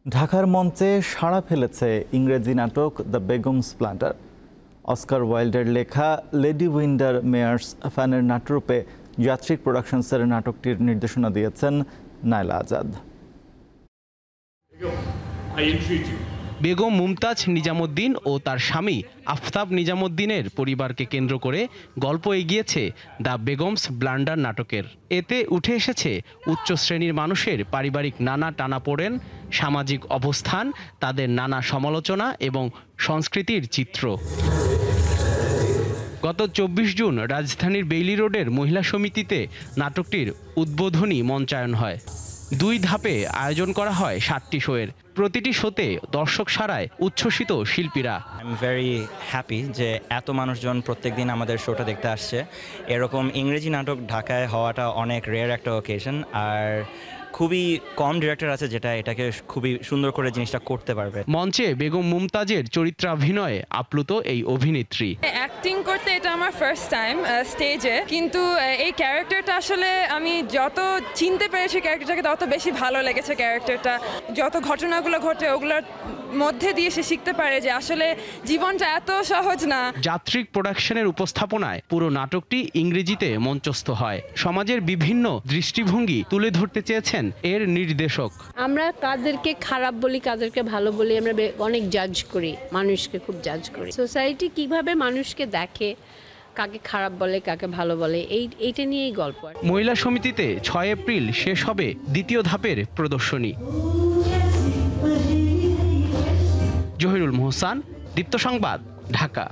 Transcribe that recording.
ঢাকার মঞ্চে সাড়া ফেলেছে ইংরেজি নাটক দ্য বেগম স্প্ল্যান্টার। অস্কার ওয়াইল্ডের লেখা লেডি উইন্ডার মেয়ার্স ফ্যানের নাট্যরূপে যাত্রিক প্রোডাকশনসের নাটকটির নির্দেশনা দিয়েছেন নাইলা আজাদ। বেগম মুমতাজ নিজামুদ্দিন ও তার স্বামী আফতাব নিজামুদ্দিনের পরিবারকে কেন্দ্র করে গল্প এগিয়েছে দ্য বেগমস ব্লান্ডার নাটকের। এতে উঠে এসেছে উচ্চ শ্রেণীর মানুষের পারিবারিক নানা টানাপোড়েন, সামাজিক অবস্থান, তাদের নানা সমালোচনা এবং সংস্কৃতির চিত্র। গত ২৪ জুন রাজধানীর বেইলি রোডের মহিলা সমিতিতে নাটকটির উদ্বোধনী মঞ্চায়ন হয়। ২ ধাপে আয়োজন করা হয় ৭টি শোয়ের। প্রতিটি শোতে দর্শক সারায় উচ্ছ্বসিত শিল্পীরা। আই এম ভেরি হ্যাপি যে এত মানুষজন প্রত্যেকদিন আমাদের শোটা দেখতে আসছে। এরকম ইংরেজি নাটক ঢাকায় হওয়াটা অনেক রেয়ার একটা অকেশন, আর খুবই কম ডিরেক্টর আছে যেটা এটাকে খুবই সুন্দর করে জিনিসটা করতে পারবে। মঞ্চে বেগম মুমতাজের চরিত্রাভিনয়ে আপ্লুত এই অভিনেত্রী। অ্যাক্টিং করতে এটা আমার ফার্স্ট টাইম স্টেজে, কিন্তু এই ক্যারেক্টারটা আসলে আমি যত চিনতে পেরেছি ক্যারেক্টারটাকে তত বেশি ভালো লেগেছে। ক্যারেক্টারটা যত ঘটনাগুলো ঘটে ওগুলোর মধ্যে দিয়ে সে শিখতে পারে যে আসলে জীবনটা এত সহজ না। যাত্রিক প্রোডাকশনের উপস্থাপনায় পুরো নাটকটি ইংরেজিতে মঞ্চস্থ হয়। সমাজের বিভিন্ন দৃষ্টিভঙ্গি তুলে ধরতে চেয়েছেন এর নির্দেশক। আমরা কাদেরকে খারাপ বলি, কাদেরকে ভালো বলি, আমরা অনেক জাজ করি, মানুষকে খুব জাজ করি। সোসাইটি কিভাবে মানুষকে দেখে, কাকে খারাপ বলে, কাকে ভালো বলে, এইটা নিয়েই গল্প। মহিলা সমিতিতে ৬ এপ্রিল শেষ হবে দ্বিতীয় ধাপের প্রদর্শনী। জহিরুল মোহসান, দীপ্ত সংবাদ, ঢাকা।